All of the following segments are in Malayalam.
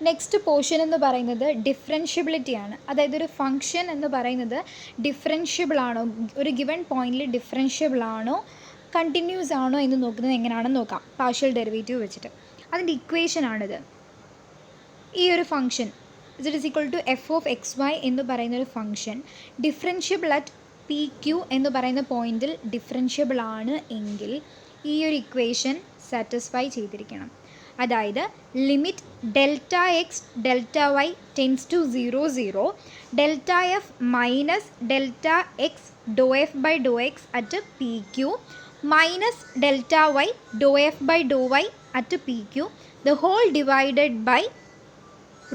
നെക്സ്റ്റ് പോർഷൻ എന്ന് പറയുന്നത് ഡിഫറൻഷ്യബിലിറ്റി ആണ്. അതായത് ഒരു ഫംഗ്ഷൻ എന്ന് പറയുന്നത് ഡിഫറൻഷ്യബിൾ ആണോ, ഒരു ഗിവൺ പോയിന്റിൽ ഡിഫറൻഷ്യബിൾ ആണോ കണ്ടിന്യൂസ് ആണോ എന്ന് നോക്കുന്നത് എങ്ങനെയാണെന്ന് നോക്കാം. പാർഷ്യൽ ഡെറിവേറ്റീവ് വെച്ചിട്ട് അതിൻ്റെ ഇക്വേഷൻ ആണിത്. ഈ ഒരു ഫംഗ്ഷൻ z=f(x, y) എന്ന് പറയുന്ന ഒരു function differentiable at P Q എന്ന് പറയുന്ന പോയിന്റിൽ ഡിഫറൻഷ്യബിൾ ആണ് എങ്കിൽ ഈ ഒരു ഇക്വേഷൻ സാറ്റിസ്ഫൈ ചെയ്തിരിക്കണം. അതായത് limit delta X delta Y tends to 0 0 delta F minus delta X do F by Dr X at P Q minus delta Y do F by Dr Y at P Q the whole divided by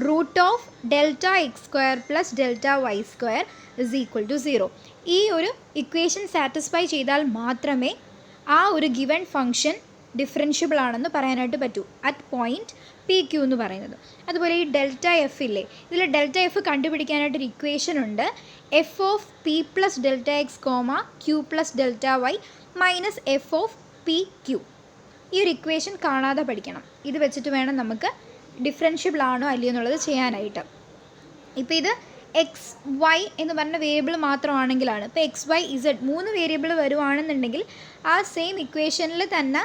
root of delta X square plus delta Y square is equal to 0. ഈ ഒരു ഇക്വേഷൻ സാറ്റിസ്ഫൈ ചെയ്താൽ മാത്രമേ ആ ഒരു ഗിവൺ ഫംഗ്ഷൻ ഡിഫറൻഷ്യബിൾ ആണെന്ന് പറയാനായിട്ട് പറ്റൂ അറ്റ് പോയിൻറ്റ് പി ക്യൂ എന്ന് പറയുന്നത്. അതുപോലെ ഈ ഡെൽറ്റ എഫ് ഇല്ലേ, ഇതിൽ ഡെൽറ്റ എഫ് കണ്ടുപിടിക്കാനായിട്ടൊരു ഇക്വേഷൻ ഉണ്ട്. F of P plus delta X comma Q plus delta Y minus F of P Q. ഈ ഒരു ഇക്വേഷൻ കാണാതെ പഠിക്കണം. ഇത് വെച്ചിട്ട് വേണം നമുക്ക് ഡിഫറൻഷ്യബിൾ ആണോ അല്ലയോ എന്നുള്ളത് ചെയ്യാനായിട്ട്. ഇപ്പോൾ ഇത് എക്സ് വൈ എന്ന് പറഞ്ഞ വേരിയബിൾ മാത്രമാണെങ്കിലാണ്. ഇപ്പോൾ എക്സ് വൈ ഇസഡ് 3 വേരിയബിൾ വരുവാണെന്നുണ്ടെങ്കിൽ ആ സെയിം ഇക്വേഷനിൽ തന്നെ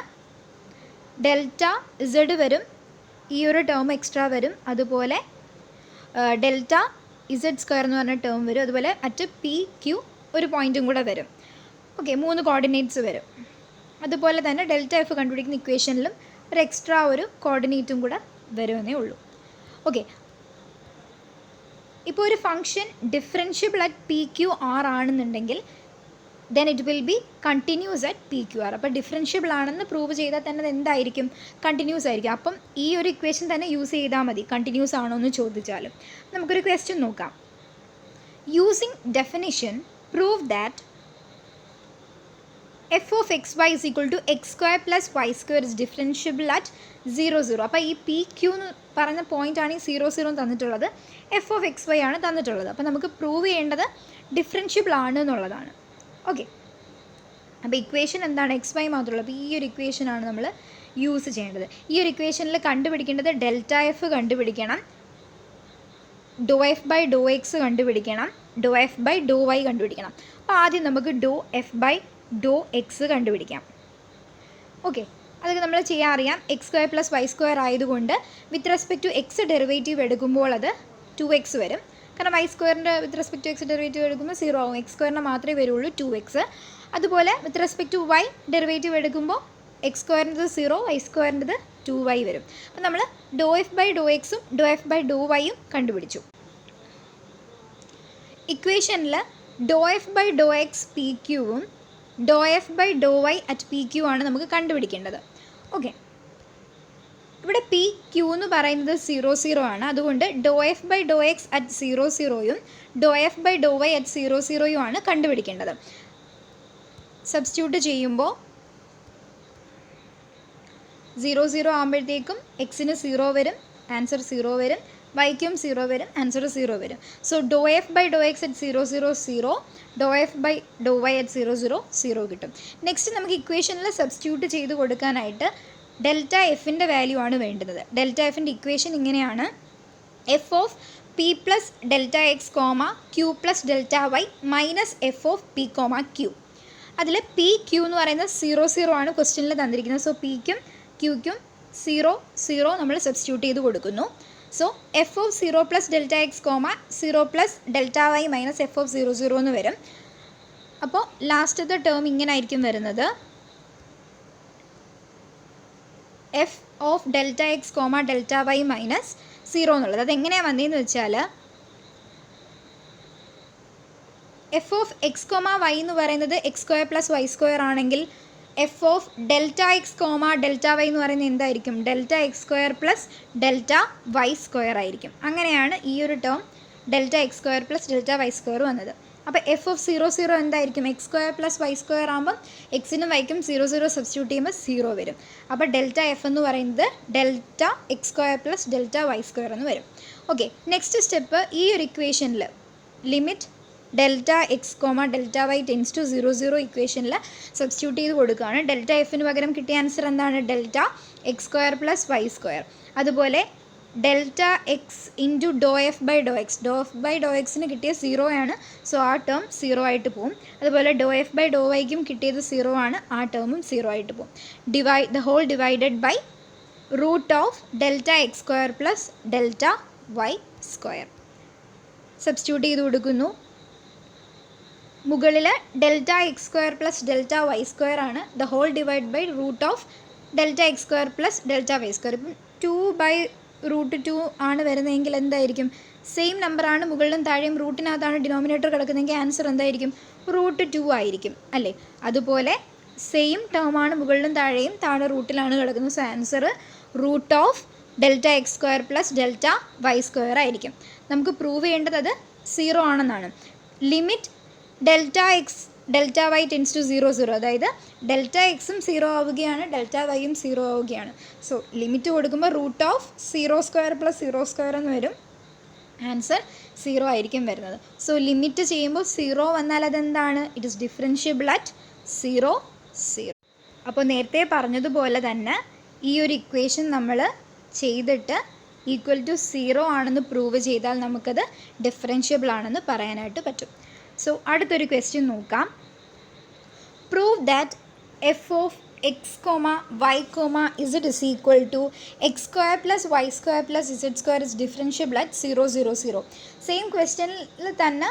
ഡെൽറ്റ ഇസഡ് വരും, ഈ ഒരു ടേം എക്സ്ട്രാ വരും, അതുപോലെ ഡെൽറ്റ ഇസഡ് സ്ക്വയർ എന്ന് പറഞ്ഞ ടേം വരും, അതുപോലെ അറ്റ് പി ക്യൂ ഒരു പോയിൻറ്റും കൂടെ വരും. ഓക്കെ, 3 കോർഡിനേറ്റ്സ് വരും. അതുപോലെ തന്നെ ഡെൽറ്റ എഫ് കണ്ടുപിടിക്കുന്ന ഇക്വേഷനിലും ഒരു എക്സ്ട്രാ ഒരു കോർഡിനേറ്റും കൂടെ വരുമെന്നേ ഉള്ളൂ. ഓക്കെ, ഇപ്പോൾ ഒരു function differentiable at P Q R ആണെന്നുണ്ടെങ്കിൽ then it will be continuous at PQR. അപ്പോൾ ഡിഫറൻഷ്യബിൾ ആണെന്ന് പ്രൂവ് ചെയ്താൽ തന്നെ അത് എന്തായിരിക്കും, കണ്ടിന്യൂസ് ആയിരിക്കും. അപ്പം ഈ ഒരു ഇക്വേഷൻ തന്നെ യൂസ് ചെയ്താൽ മതി കണ്ടിന്യൂസ് ആണോ എന്ന് ചോദിച്ചാലും. നമുക്കൊരു ക്വസ്റ്റ്യൻ നോക്കാം. Using definition prove that F of X Y is equal to X square plus Y square is differentiable at 0 0. അപ്പോൾ ഈ പി ക്യൂ എന്ന് പറഞ്ഞ പോയിൻ്റാണ് ഈ 0 0 തന്നിട്ടുള്ളത്, എഫ് ഓഫ് എക്സ് വൈ ആണ് തന്നിട്ടുള്ളത്. അപ്പോൾ നമുക്ക് പ്രൂവ് ചെയ്യേണ്ടത് ഡിഫറൻഷ്യബിൾ ആണ് എന്നുള്ളതാണ്. ഓക്കെ, അപ്പോൾ ഇക്വേഷൻ എന്താണ്, എക്സ് വൈ മാത്രമല്ല. അപ്പോൾ ഈ ഒരു ഇക്വേഷനാണ് നമ്മൾ യൂസ് ചെയ്യേണ്ടത്. ഈ ഒരു ഇക്വേഷനിൽ കണ്ടുപിടിക്കേണ്ടത് ഡെൽറ്റ എഫ് കണ്ടുപിടിക്കണം, do F by Dr X കണ്ടുപിടിക്കണം, do F by Dr Y കണ്ടുപിടിക്കണം. അപ്പോൾ ആദ്യം നമുക്ക് do F by Dr X കണ്ടുപിടിക്കാം. ഓക്കെ, അതൊക്കെ നമ്മൾ ചെയ്യാൻ അറിയാം. X square plus Y square ആയതുകൊണ്ട് with respect to X derivative എടുക്കുമ്പോൾ അത് 2x വരും. കാരണം വൈ സ്ക്വയറിൻ്റെ with respect to X derivative എടുക്കുമ്പോൾ 0 ആവും. എക്സ് സ്ക്വയറിന് മാത്രമേ വരുള്ളൂ 2x. അതുപോലെ with respect to Y derivative എടുക്കുമ്പോൾ എക്സ് സ്ക്വയറിൻ്റെ 0, വൈ സ്ക്വയറിൻ്റെ 2y വരും. അപ്പോൾ നമ്മൾ ഡോ എഫ് ബൈ ഡോ എക്സും ഡോ എഫ് ബൈ ഡോ വൈയും കണ്ടുപിടിച്ചു. ഇക്വേഷനിൽ do F by Dr X P ക്യൂവും do F by Dr Y at P Q ആണ് നമുക്ക് കണ്ടുപിടിക്കേണ്ടത്. ഓക്കെ, ഇവിടെ പി ക്യൂ എന്ന് പറയുന്നത് 0 0 ആണ്. അതുകൊണ്ട് do F by Dr X at 0 0യും do F by Dr Y at 0 0യും ആണ് കണ്ടുപിടിക്കേണ്ടത്. സബ്സ്റ്റിറ്റ്യൂട്ട് ചെയ്യുമ്പോൾ 0 0 ആകുമ്പോഴത്തേക്കും എക്സിന് 0 വരും, ആൻസർ 0 വരും, വൈക്കും 0 വരും, ആൻസർ 0 വരും. So do F by Dr X at 0 0 0, do F by Dr Y at 0 0 0 കിട്ടും. നെക്സ്റ്റ് നമുക്ക് ഇക്വേഷനിൽ സബ്സ്റ്റിറ്റ്യൂട്ട് ചെയ്ത് കൊടുക്കാനായിട്ട് ഡെൽറ്റ എഫിൻ്റെ വാല്യൂ ആണ് വേണ്ടുന്നത്. ഡെൽറ്റ എഫിൻ്റെ ഇക്വേഷൻ ഇങ്ങനെയാണ്: F of P plus delta X comma Q plus delta Y minus F of P comma Q. അതിൽ പി ക്യൂ എന്ന് പറയുന്നത് 0 0 ആണ് ക്വസ്റ്റ്യനിൽ തന്നിരിക്കുന്നത്. സോ പിക്കും ക്യൂക്കും 0 0 നമ്മൾ സബ്സ്റ്റിറ്റ്യൂട്ട് ചെയ്ത് കൊടുക്കുന്നു. So F of 0 plus delta X comma 0 plus delta Y minus F of 0 0 എന്ന് വരും. അപ്പോൾ ലാസ്റ്റത്തെ ടേം ഇങ്ങനെ ആയിരിക്കും വരുന്നത്: F of delta X comma delta Y minus 0 എന്നുള്ളത്. അതെങ്ങനെയാണ് വന്നതെന്ന് വെച്ചാൽ F of X comma Y എന്ന് പറയുന്നത് X square plus Y square ആണെങ്കിൽ F of delta X comma delta Y എന്ന് പറയുന്നത് എന്തായിരിക്കും? Delta X square plus delta Y square ആയിരിക്കും. അങ്ങനെയാണ് ഈ ഒരു term delta X square plus delta Y square വന്നത്. അപ്പോൾ എഫ് ഓഫ് 0 0 എന്തായിരിക്കും? X square plus Y square ആകുമ്പം എക്സിനും വൈക്കും 0 0 സബ്സ്റ്റിറ്റ്യൂട്ട് ചെയ്യുമ്പോൾ 0 വരും. അപ്പോൾ ഡെൽറ്റ എഫ് എന്ന് പറയുന്നത് delta X square plus delta Y square എന്ന് വരും. ഓക്കെ, നെക്സ്റ്റ് സ്റ്റെപ്പ് ഈ ഒരു ഇക്വേഷനിൽ limit delta X comma delta Y tends to 0 0 ഇക്വേഷനിൽ സബ്സ്റ്റിറ്റ്യൂട്ട് ചെയ്ത് കൊടുക്കുകയാണ്. ഡെൽറ്റ എഫിന് പകരം കിട്ടിയ ആൻസർ എന്താണ്? Delta X square plus Y square. അതുപോലെ delta X into do F by Dr X. Do F by do എക്സിന് കിട്ടിയ 0 ആണ്, സോ ആ ടേം 0 ആയിട്ട് പോകും. അതുപോലെ ഡോ എഫ് ബൈ ഡോ വൈക്കും കിട്ടിയത് 0 ആണ്, ആ ടേമും 0 ആയിട്ട് പോകും. The whole divided by root of delta X square plus delta Y square. Substitute ചെയ്ത് കൊടുക്കുന്നു. മുകളിൽ delta X square plus delta Y square ആണ്. The whole divide by root of delta X square plus delta Y square. ഇപ്പം 2/√2 ആണ് വരുന്നതെങ്കിൽ എന്തായിരിക്കും? സെയിം നമ്പറാണ് മുകളിലും താഴെയും, റൂട്ടിനകത്താണ് ഡിനോമിനേറ്റർ കിടക്കുന്നതെങ്കിൽ ആൻസർ എന്തായിരിക്കും? √2 ആയിരിക്കും അല്ലേ? അതുപോലെ സെയിം ടേമാണ് മുകളിലും താഴെയും, താഴെ റൂട്ടിലാണ് കിടക്കുന്നത്. So answer root of delta X square plus delta Y square ആയിരിക്കും. നമുക്ക് പ്രൂവ് ചെയ്യേണ്ടത് അത് 0 ആണെന്നാണ്. Limit delta X delta Y tends to 0 0, അതായത് ഡെൽറ്റ എക്സും 0 ആവുകയാണ്, ഡെൽറ്റ വൈയും 0 ആവുകയാണ്. സോ ലിമിറ്റ് കൊടുക്കുമ്പോൾ റൂട്ട് ഓഫ് 0² പ്ലസ് 0² എന്ന് വരും. ആൻസർ 0 ആയിരിക്കും വരുന്നത്. സോ ലിമിറ്റ് ചെയ്യുമ്പോൾ 0 വന്നാൽ അതെന്താണ്? It is differentiable at 0 0. അപ്പോൾ നേരത്തെ പറഞ്ഞതുപോലെ തന്നെ ഈ ഒരു ഇക്വേഷൻ നമ്മൾ ചെയ്തിട്ട് ഈക്വൽ ടു 0 ആണെന്ന് പ്രൂവ് ചെയ്താൽ നമുക്കത് ഡിഫറൻഷ്യബിൾ ആണെന്ന് പറയാനായിട്ട് പറ്റും. സോ അടുത്തൊരു ക്വസ്റ്റ്യൻ നോക്കാം. Prove that F of X comma Y comma Z is equal to X square plus Y square plus Z square is differentiable at 0 0 0. Same ക്വസ്റ്റ്യനിൽ തന്നെ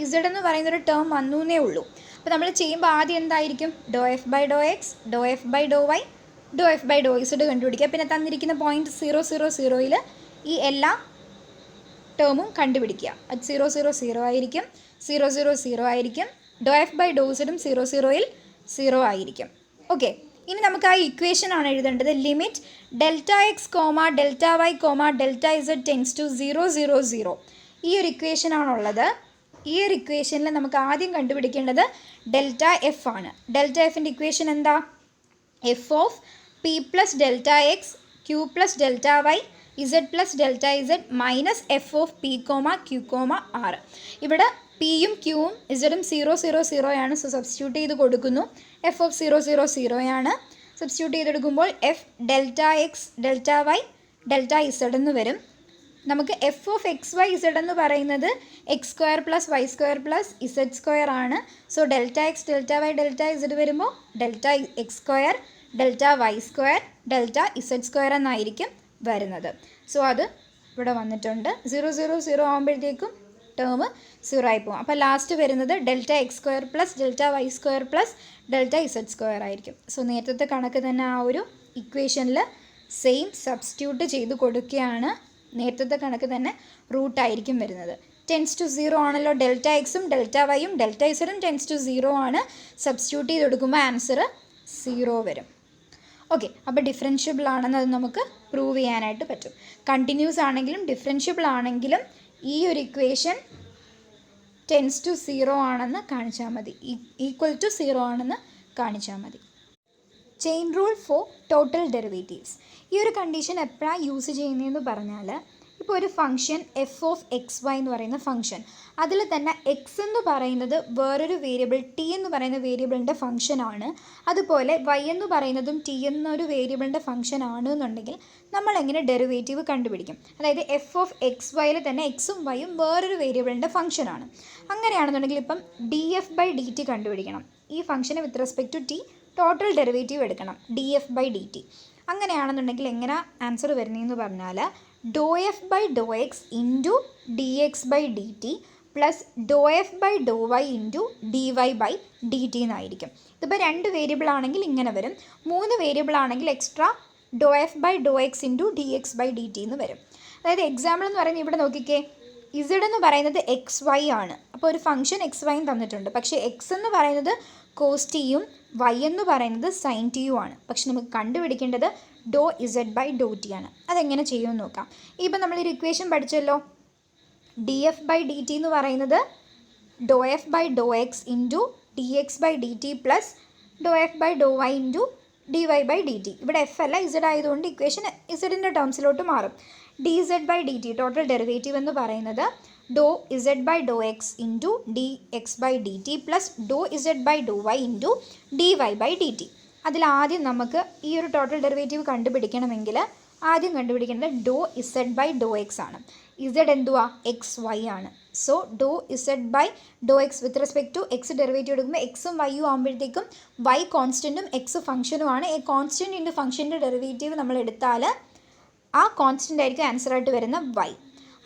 ഇസഡ് എന്ന് പറയുന്നൊരു ടേം വന്നേ ഉള്ളൂ. അപ്പോൾ നമ്മൾ ചെയ്യുമ്പോൾ ആദ്യം എന്തായിരിക്കും? Do F by Dr X, do F by Dr Y, do F by do Z കണ്ടുപിടിക്കുക. പിന്നെ തന്നിരിക്കുന്ന പോയിൻറ്റ് 0 0 0യിൽ ഈ എല്ലാ ടേമും കണ്ടുപിടിക്കുക. അത് 0 0 0 ആയിരിക്കും, 0 0 0 ആയിരിക്കും. ഡോ എഫ് ബൈ ഡോ ഇസഡും 0 0യിൽ 0 ആയിരിക്കും. ഓക്കെ, ഇനി നമുക്ക് ആ ഇക്വേഷൻ ആണ് എഴുതേണ്ടത്. Limit delta X comma delta Y comma delta Z tends to 0 0 0. ഈ ഒരു ഇക്വേഷൻ ആണുള്ളത്. ഈ ഒരു ഇക്വേഷനിൽ നമുക്ക് ആദ്യം കണ്ടുപിടിക്കേണ്ടത് ഡെൽറ്റ എഫ് ആണ്. ഡെൽറ്റ എഫിൻ്റെ ഇക്വേഷൻ എന്താ? F of P plus delta X Q plus delta Y Z plus delta Z minus F of P comma Q comma R. ഇവിടെ പിയും ക്യൂവും ഇസഡും 0 0 0 ആണ്. സോ സബ്സ്റ്റിറ്റ്യൂട്ട് ചെയ്ത് കൊടുക്കുന്നു. എഫ് ഓഫ് 0 0 0 ആണ്. സബ്സ്റ്റിറ്റ്യൂട്ട് ചെയ്തെടുക്കുമ്പോൾ F delta X delta Y delta Z എന്ന് വരും. നമുക്ക് F of X Y Z എന്ന് പറയുന്നത് X square plus Y square plus Z square ആണ്. So delta X delta Y delta Z വരുമ്പോൾ delta X square delta Y square delta Z square എന്നായിരിക്കും വരുന്നത്. സോ അത് ഇവിടെ വന്നിട്ടുണ്ട്. 0 0 0 ആകുമ്പോഴത്തേക്കും ടേം 0 ആയി പോകും. അപ്പോൾ ലാസ്റ്റ് വരുന്നത് delta X square plus delta Y square plus delta Z square ആയിരിക്കും. സോ നേരത്തെ കണക്ക് തന്നെ ആ ഒരു ഇക്വേഷനിൽ സെയിം സബ്സ്റ്റിറ്റ്യൂട്ട് ചെയ്ത് കൊടുക്കുകയാണ്. നേരത്തെ കണക്ക് തന്നെ റൂട്ടായിരിക്കും വരുന്നത്. ടെൻസ് ടു 0 ആണല്ലോ ഡെൽറ്റ എക്സും ഡെൽറ്റ വൈയും, ഡെൽറ്റ ഇസഡും ടെൻസ് ടു 0 ആണ്. സബ്സ്റ്റിറ്റ്യൂട്ട് ചെയ്ത് കൊടുക്കുമ്പോൾ ആൻസർ 0 വരും. ഓക്കെ, അപ്പോൾ ഡിഫറൻഷ്യബിൾ ആണെന്ന് അത് നമുക്ക് പ്രൂവ് ചെയ്യാനായിട്ട് പറ്റും. കണ്ടിന്യൂസ് ആണെങ്കിലും ഡിഫറൻഷ്യബിൾ ആണെങ്കിലും ഈ ഒരു ഇക്വേഷൻ ടെൻസ് ടു 0 ആണെന്ന് കാണിച്ചാൽ മതി, ഈക്വൽ ടു 0 ആണെന്ന് കാണിച്ചാൽ മതി. Chain rule for total derivatives. ഈ ഒരു കണ്ടീഷൻ എപ്പോഴാണ് യൂസ് ചെയ്യുന്നതെന്ന് പറഞ്ഞാൽ, ഇപ്പോൾ ഒരു function F of X Y എന്ന് പറയുന്ന ഫംഗ്ഷൻ, അതിൽ തന്നെ എക്സ് എന്ന് പറയുന്നത് വേറൊരു വേരിയബിൾ ടി എന്ന് പറയുന്ന വേരിയബിളിൻ്റെ ഫംഗ്ഷനാണ്. അതുപോലെ വൈ എന്ന് പറയുന്നതും ടി എന്നൊരു വേരിയബിളിൻ്റെ ഫംഗ്ഷൻ ആണ് എന്നുണ്ടെങ്കിൽ നമ്മൾ എങ്ങനെ ഡെറിവേറ്റീവ് കണ്ടുപിടിക്കും? അതായത് എഫ് ഓഫ് എക്സ് വൈയിൽ തന്നെ എക്സും വൈയും വേറൊരു വേരിയബിളിൻ്റെ ഫംഗ്ഷനാണ്. അങ്ങനെയാണെന്നുണ്ടെങ്കിൽ ഇപ്പം D F by D T കണ്ടുപിടിക്കണം. ഈ ഫംഗ്ഷന് with respect to T total derivative എടുക്കണം, D F by D T. അങ്ങനെയാണെന്നുണ്ടെങ്കിൽ എങ്ങനെ ആൻസർ വരുന്നതെന്ന് പറഞ്ഞാൽ do F by Dr X into D X by D T plus do F by Dr Y into D Y by D T എന്നായിരിക്കും. ഇതിപ്പോൾ 2 വേരിയബിൾ ആണെങ്കിൽ ഇങ്ങനെ വരും. 3 വേരിയബിൾ ആണെങ്കിൽ extra do F by Dr X into D X by D T എന്ന് വരും. അതായത് എക്സാമ്പിൾ എന്ന് പറയുന്നത് ഇവിടെ നോക്കിക്കേ, ഇസഡ് എന്ന് പറയുന്നത് എക്സ് വൈ ആണ്. അപ്പോൾ ഒരു ഫംഗ്ഷൻ എക്സ് വൈയും തന്നിട്ടുണ്ട്. പക്ഷേ എക്സ് എന്ന് പറയുന്നത് കോസ് ടിയും വൈ എന്ന് പറയുന്നത് സൈൻ ടിയും ആണ്. പക്ഷെ നമുക്ക് കണ്ടുപിടിക്കേണ്ടത് do Z by do T ആണ്. അതെങ്ങനെ ചെയ്യുമെന്ന് നോക്കാം. ഇപ്പം നമ്മളൊരു ഇക്വേഷൻ പഠിച്ചല്ലോ, D F by D T എന്ന് പറയുന്നത് do F by Dr X into D X by D T plus do F by Dr Y into D Y by D T. ഇവിടെ എഫ് അല്ല ഇസഡ് ആയതുകൊണ്ട് ഇക്വേഷൻ ഇസഡിൻ്റെ ടേംസിലോട്ട് മാറും. D Z by D T total derivative എന്ന് പറയുന്നത് do Z by Dr X into D X by D T plus do Z by Dr Y into D Y by D T. അതിലാദ്യം നമുക്ക് ഈ ഒരു ടോട്ടൽ ഡെറിവേറ്റീവ് കണ്ടുപിടിക്കണമെങ്കിൽ ആദ്യം കണ്ടുപിടിക്കേണ്ടത് do Z by Dr X ആണ്. ഇസഡ് എന്തുവാ? എക്സ് വൈ ആണ്. So do Z by Dr X with respect to X derivative എടുക്കുമ്പോൾ എക്സും വൈയും ആകുമ്പോഴത്തേക്കും വൈ കോൺസ്റ്റൻറ്റും എക്സ് ഫംഗ്ഷനുമാണ്. ഈ കോൺസ്റ്റൻറ്റ് ഇൻറ്റു ഫംഗ്ഷൻ്റെ ഡെറിവേറ്റീവ് നമ്മൾ എടുത്താൽ ആ കോൺസ്റ്റൻ്റ് ആയിരിക്കും ആൻസറായിട്ട് വരുന്ന വൈ.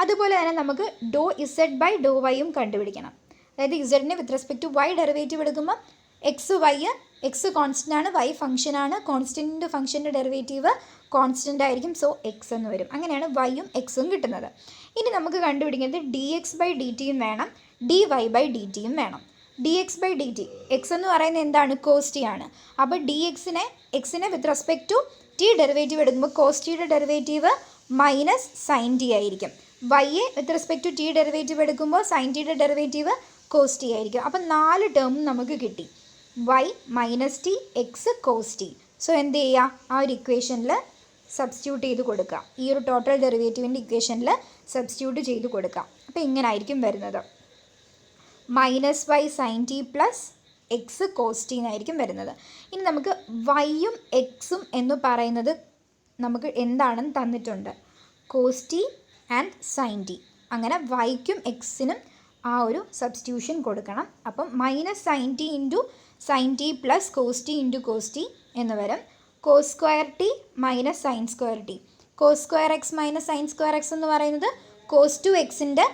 അതുപോലെ തന്നെ നമുക്ക് ഡോ ഇസഡ് ബൈ ഡോ വൈയും കണ്ടുപിടിക്കണം. അതായത് ഇസഡിനെ with respect to Y derivative എടുക്കുമ്പോൾ എക്സ് വൈ, എക്സ് കോൺസ്റ്റൻ്റ് ആണ്, വൈ ഫംഗ്ഷനാണ്, കോൺസ്റ്റൻറ്റ് ഫംഗ്ഷൻ്റെ ഡെറിവേറ്റീവ് കോൺസ്റ്റൻ്റ് ആയിരിക്കും. സോ എക്സ് എന്ന് വരും. അങ്ങനെയാണ് വൈയും എക്സും കിട്ടുന്നത്. ഇനി നമുക്ക് കണ്ടുപിടിക്കുന്നത് ഡി എക്സ് ബൈ ഡി ടിയും വേണം, ഡി വൈ ബൈ ഡി ടിയും വേണം. D X by D T, X എന്ന് പറയുന്നത് എന്താണ്? കോസ് ടി ആണ്. അപ്പോൾ ഡി എക്സിനെ with respect to T derivative എടുക്കുമ്പോൾ കോസ് ടിയുടെ ഡെറിവേറ്റീവ് മൈനസ് സൈൻ ടി ആയിരിക്കും. വൈയെ with respect to T derivative എടുക്കുമ്പോൾ സൈൻ ടിയുടെ ഡെറിവേറ്റീവ് കോസ് ടി ആയിരിക്കും. അപ്പോൾ 4 ടേമും നമുക്ക് കിട്ടി. Y minus T X cos T. So എന്ത് ചെയ്യുക? ആ ഒരു ഇക്വേഷനിൽ സബ്സ്റ്റിറ്റ്യൂട്ട് ചെയ്ത് കൊടുക്കുക. ഈ ഒരു ടോട്ടൽ ഡെറിവേറ്റീവിൻ്റെ ഇക്വേഷനിൽ സബ്സ്റ്റിറ്റ്യൂട്ട് ചെയ്ത് കൊടുക്കാം. അപ്പോൾ ഇങ്ങനെ ആയിരിക്കും വരുന്നത്. Minus Y sine T plus X cos T എന്നായിരിക്കും വരുന്നത്. ഇനി നമുക്ക് വൈയും എക്സും എന്ന് പറയുന്നത് നമുക്ക് എന്താണെന്ന് തന്നിട്ടുണ്ട്. Cos t and sine t. അങ്ങനെ വൈക്കും എക്സിനും ആ ഒരു സബ്സ്റ്റിറ്റ്യൂഷൻ കൊടുക്കണം. അപ്പം minus sine t into sine T plus cos t into cos t എന്ന് വരും. Cos square t minus sine square t. Cos square x minus sine square x എന്ന് പറയുന്നത് കോസ് ടു എക്സിൻ്റെ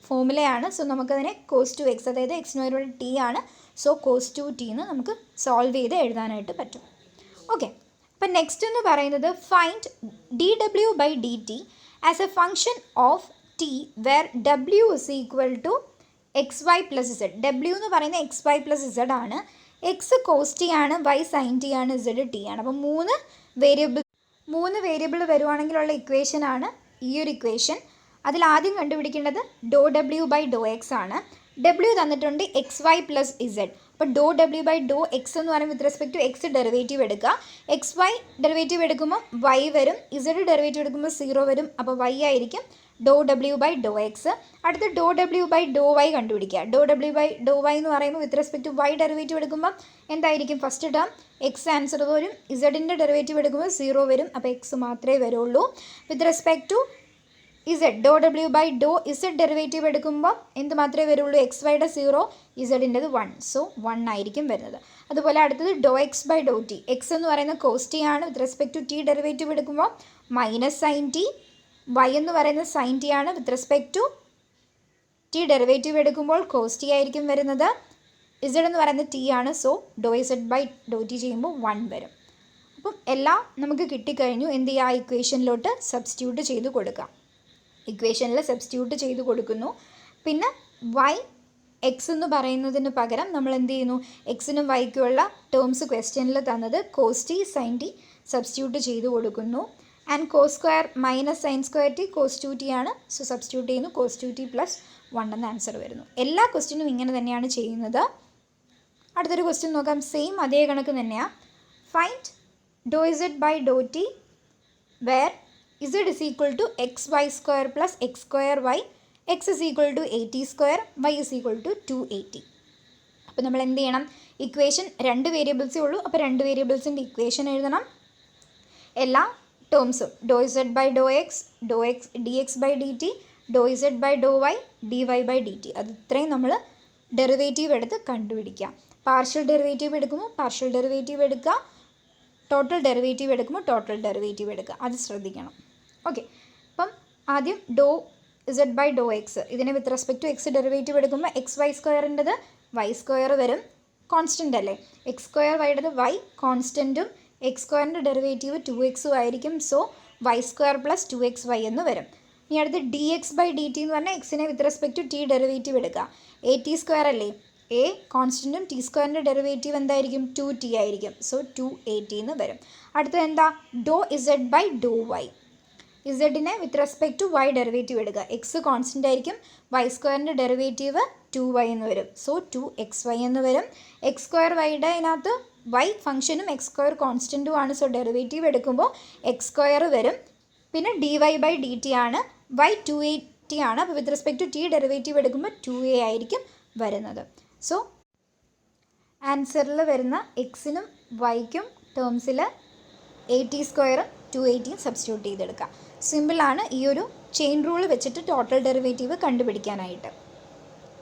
ഫോമുലയാണ്. സോ നമുക്കതിനെ കോസ് ടു എക്സ്, അതായത് എക്സിന് ഒരു ടി ആണ്. സോ കോസ് ടു ടി എന്ന് നമുക്ക് സോൾവ് ചെയ്ത് എഴുതാനായിട്ട് പറ്റും. ഓക്കെ, അപ്പം നെക്സ്റ്റ് എന്ന് പറയുന്നത് find D W by D T as a function of T where W is equal to X Y plus Z. W എന്ന് പറയുന്നത് എക്സ് വൈ പ്ലസ് ഇസഡ് ആണ്. എക്സ് കോസ് ടി ആണ്, വൈ സൈൻ ടി ആണ്, ഇസഡ് ടി ആണ്. അപ്പം 3 വേരിയബിൾ വരുവാണെങ്കിലുള്ള ഇക്വേഷനാണ് ഈ ഒരു ഇക്വേഷൻ. അതിലാദ്യം കണ്ടുപിടിക്കേണ്ടത് ഡോ ഡബ്ല്യു ബൈ ഡോ എക്സ് ആണ്. ഡബ്ല്യു തന്നിട്ടുണ്ട് എക്സ് വൈ പ്ലസ് ഇസഡ്. അപ്പോൾ ഡോ ഡബ്ല്യു ബൈ ഡോ എക്സ് എന്ന് പറയുമ്പോൾ with respect to X derivative എടുക്കുക. എക്സ് വൈ ഡെറിവേറ്റീവ് എടുക്കുമ്പോൾ വൈ വരും, ഇസഡ് ഡെറിവേറ്റീവ് എടുക്കുമ്പോൾ 0 വരും. അപ്പോൾ വൈ ആയിരിക്കും ഡോ ഡബ്ല്യു ബൈ ഡോ എക്സ്. അടുത്ത് ഡോ ഡബ്ല്യു ബൈ ഡോ വൈ കണ്ടുപിടിക്കുക. ഡോ ഡബ്ല്യു ബൈ ഡോ വൈ എന്ന് പറയുമ്പോൾ with respect to Y derivative എടുക്കുമ്പോൾ എന്തായിരിക്കും? ഫസ്റ്റ് ടേം എക്സ് ആൻസർ വരും, ഇസഡിൻ്റെ ഡെറിവേറ്റീവ് എടുക്കുമ്പോൾ 0 വരും. അപ്പോൾ എക്സ് മാത്രമേ വരുള്ളൂ. With respect to z do ഡബ്ല്യു ബൈ ഡോ ഇസഡ് ഡെറിവേറ്റീവ് എടുക്കുമ്പോൾ എന്ത് മാത്രമേ വരുള്ളൂ? എക്സ് വൈയുടെ 0, ഇസഡിൻ്റെത് 1. സോ 1 ആയിരിക്കും വരുന്നത്. അതുപോലെ അടുത്തത് do X by do T. X എന്ന് പറയുന്നത് കോസ് ടി ആണ്. With respect to T derivative എടുക്കുമ്പോൾ മൈനസ് സൈൻ ടി. വൈ എന്ന് പറയുന്നത് സൈൻ ടി ആണ്. With respect to T derivative എടുക്കുമ്പോൾ കോസ് ടി ആയിരിക്കും വരുന്നത്. ഇസഡ് എന്ന് പറയുന്നത് ടി ആണ്. So do Z by do T ചെയ്യുമ്പോൾ 1 വരും. അപ്പം എല്ലാം നമുക്ക് കിട്ടിക്കഴിഞ്ഞു. എന്ത് ചെയ്യുക? ആ ഇക്വേഷനിലോട്ട് സബ്സ്റ്റിറ്റ്യൂട്ട് ചെയ്ത് കൊടുക്കാം. ഇക്വേഷനിൽ സബ്സ്റ്റിറ്റ്യൂട്ട് ചെയ്ത് കൊടുക്കുന്നു. പിന്നെ വൈ എക്സ് എന്ന് പറയുന്നതിന് പകരം നമ്മൾ എന്ത് ചെയ്യുന്നു? എക്സിനും വൈക്കുമുള്ള ടേംസ് ക്വസ്റ്റ്യനിൽ തന്നത് cos t sine t substitute ചെയ്ത് കൊടുക്കുന്നു. And cos square minus sine square t cos two t ആണ്. സോ സബ്സ്റ്റിറ്റ്യൂട്ട് ചെയ്യുന്നു. കോസ് ടു ടി പ്ലസ് 1 എന്ന ആൻസർ വരുന്നു. എല്ലാ ക്വസ്റ്റ്യനും ഇങ്ങനെ തന്നെയാണ് ചെയ്യുന്നത്. അടുത്തൊരു ക്വസ്റ്റ്യൻ നോക്കാം. സെയിം അതേ കണക്ക് തന്നെയാണ്. Find do Z by do t where z is equal to xy square plus x square y, x is equal to 80 square, y is equal to 280. അപ്പോൾ നമ്മൾ എന്ത് ചെയ്യണം? ഇക്വേഷൻ 2 വേരിയബിൾസേ ഉള്ളൂ. അപ്പോൾ 2 വേരിയബിൾസിൻ്റെ ഇക്വേഷൻ എഴുതണം. എല്ലാ ടേംസും ഡോ Z by Dr x, d X by D t, ഡോ Z by Dr y, d Y by D t, അത് ഇത്രയും നമ്മൾ ഡെറിവേറ്റീവ് എടുത്ത് കണ്ടുപിടിക്കുക. പാർഷ്യൽ ഡെറിവേറ്റീവ് എടുക്കുമ്പോൾ പാർഷ്യൽ ഡെറിവേറ്റീവ് എടുക്കുക, ടോട്ടൽ ഡെറിവേറ്റീവ് എടുക്കുമ്പോൾ ടോട്ടൽ ഡെറിവേറ്റീവ് എടുക്കുക. അത് ശ്രദ്ധിക്കണം. ഓക്കെ, അപ്പം ആദ്യം ഡോ ഇസഡ് ബൈ ഡോ എക്സ്, ഇതിനെ with respect to X derivative എടുക്കുമ്പോൾ എക്സ് വൈ സ്ക്വയറിൻ്റെത് വൈ സ്ക്വയർ വരും. കോൺസ്റ്റൻ്റ് അല്ലേ? എക്സ് സ്ക്വയർ വൈയുടേത് വൈ കോൺസ്റ്റൻറ്റും എക്സ് സ്ക്വയറിൻ്റെ ഡെറിവേറ്റീവ് 2x ആയിരിക്കും. So Y square plus 2xy എന്ന് വരും. ഇനി അടുത്ത് d X by D T എന്ന് പറഞ്ഞാൽ എക്സിനെ with respect to T derivative എടുക്കുക. എ ടി സ്ക്വയർ അല്ലേ? എ കോൺസ്റ്റൻറ്റും ടി സ്ക്വയറിൻ്റെ ഡെറിവേറ്റീവ് എന്തായിരിക്കും? 2t ആയിരിക്കും. സോ 280 എന്ന് വരും. അടുത്തത് എന്താ? ഡോ ഇസഡ് ബൈ ഡോ വൈ. ഇസഡിനെ with respect to Y derivative എടുക്കുക. എക്സ് കോൺസ്റ്റൻ്റ് ആയിരിക്കും, വൈ സ്ക്വയറിൻ്റെ ഡെറിവേറ്റീവ് 2y എന്ന് വരും. സോ 2xy എന്ന് വരും. എക്സ് സ്ക്വയർ വൈയുടെ അതിനകത്ത് വൈ ഫംഗ്ഷനും എക്സ് സ്ക്വയർ കോൺസ്റ്റൻറ്റും ആണ്. സോ ഡെറിവേറ്റീവ് എടുക്കുമ്പോൾ എക്സ് സ്ക്വയർ വരും. പിന്നെ d Y by D t ആണ്. വൈ 280 ആണ്. അപ്പോൾ with respect to T derivative എടുക്കുമ്പോൾ 2a ആയിരിക്കും വരുന്നത്. സോ ആൻസറിൽ വരുന്ന എക്സിനും വൈക്കും ടേംസിൽ 80 സ്ക്വയറും 280 സബ്സ്റ്റിറ്റ്യൂട്ട് ചെയ്തെടുക്കുക. സിമ്പിളാണ് ഈ ഒരു ചെയിൻ റൂൾ വെച്ചിട്ട് ടോട്ടൽ ഡെറിവേറ്റീവ് കണ്ടുപിടിക്കാനായിട്ട്.